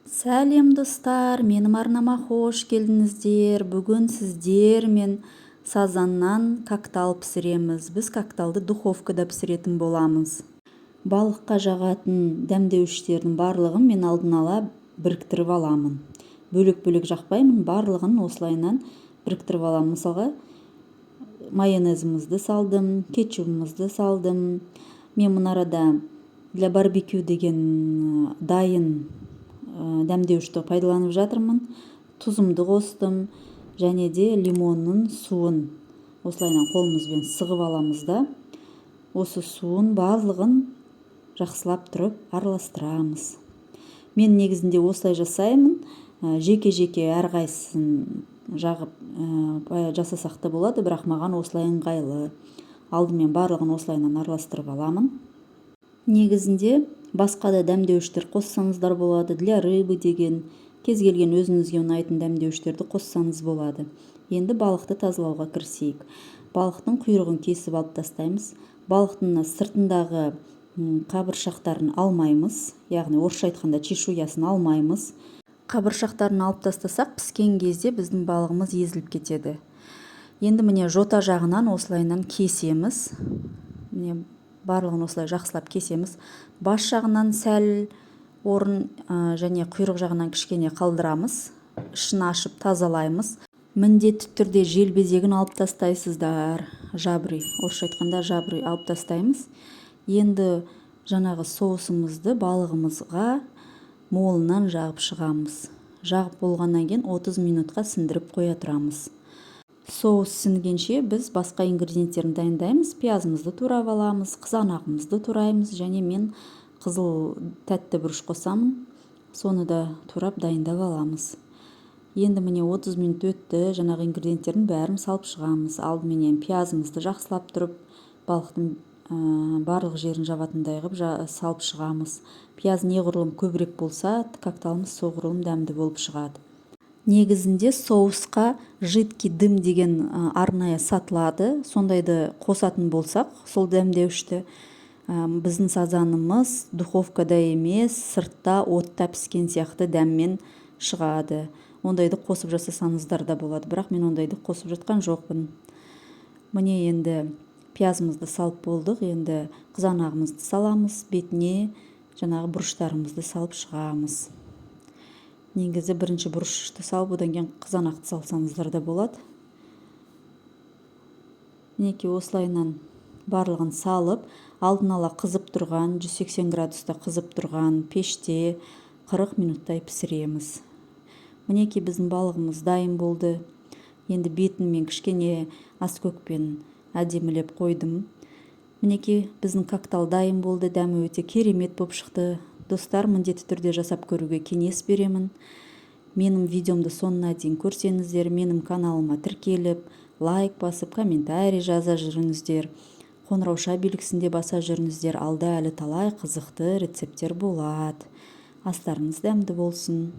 Сәлем достар, менің арнама қош келдіңіздер. Бүгін сіздермен сазаннан коктал пісіреміз. Біз кокталды духовкада пісіретін боламыз. Балыққа жағатын дәмдеуіштердің барлығын мен алдын ала біріктіріп аламын. Бөлек-бөлек жақпаймын, барлығын осылайынан біріктіріп аламын. Мысалға, майонезімізді салдым, кетчупымызды салдым. Мен мұнарада для барбекю деген дайын дәмдеуішті пайдаланып жатырмын. Тұзымды қостым, және де лимонның суын осылайынан қолымызбен сығып аламыз да, осы суын барлығын жақсылап тұрып араластырамыз. Мен негізінде осылай жасаймын. Жеке-жеке әрқайсысын жағып жасасақ та болады, бірақ маған осылай ыңғайлы. Алдымен барлығын осылайынан араластырып аламын. Негізінде басқа да дәмдеуіштер қоссаңыздар болады. Для рыбы деген, кез келген өзіңізге ұнайтын дәмдеуіштерді қоссаңыз болады. Енді балықты тазалауға кірісейік. Балықтың құйрығын кесіп алып тастаймыз. Балықтың сыртындағы қабыршақтарын алмаймыз, яғни орысша айтқанда чешуясын алмаймыз. Қабыршақтарын алып тастасақ, піскен кезде біздің балығымыз езіліп кетеді. Енді міне жота жағынан осылайынан кесеміз. Міне барлығын осылай жақсылап кесеміз. Бас жағынан сәл орын және құйрық жағынан кішкене қалдырамыз. Ішін ашып тазалаймыз. Міндетті түрде желбезегін алып тастайсыздар. Жабры, орысша айтқанда жабры алып тастаймыз. Енді жаңағы соусымызды балығымызға молынан жағып шығамыз. Жағып болғаннан кейін 30 минутқа сіңдіріп қоя тұрамыз. Соус сіңгенше біз басқа ингредиенттерін дайындаймыз. Пиязымызды турап аламыз, қызанағымызды тураймыз, және мен қызыл тәтті бұрыш қосамын. Соны да турап дайындап аламыз. Енді міне 30 минут өтті, жаңағы ингредиенттердің бәрін салып шығамыз. Алдыменен пиязымызды жақсылап тұрып, балықтың барлық жерін жабатындай қылып салып шығамыз. Пияз неғұрлым көбірек болса, кокталымыз соғұрлым дәмді болып шығады. Негізінде соусқа жидкий дым деген арнайы сатылады. Сондайды қосатын болсақ, сол дәмдеуішті біздің сазанымыз духовкада емес, сыртта отта піскен сияқты дәммен шығады. Ондайды қосып жасасаңыздар да болады, бірақ мен ондайды қосып жатқан жоқпын. Міне енді пиязымызды салып болдық, енді қызанағымызды саламыз, бетіне жаңағы бұрыштарымызды салып шығамыз. Негізі бірінші бұрышты салып, одан кейін қызанақты салсаңыздар да болады. Мінекей осылайынан барлығын салып, алдын ала қызып тұрған, 180 градуста қызып тұрған пеште 40 минуттай пісіреміз. Мінекей біздің балығымыз дайын болды. Енді бетін мен кішкене аскөкпен әдемілеп қойдым. Мінекей біздің коктал дайын болды. Дәмі өте керемет болып шықты. Достар, міндетті түрде жасап көруге кеңес беремін. Менің видеомды соңына дейін көрсеңіздер, менің каналыма тіркеліп, лайк басып, комментарий жаза жүріңіздер. Қоңырауша белгісінде баса жүріңіздер. Алда әлі талай қызықты рецепттер болады. Астарыңыз дәмді болсын.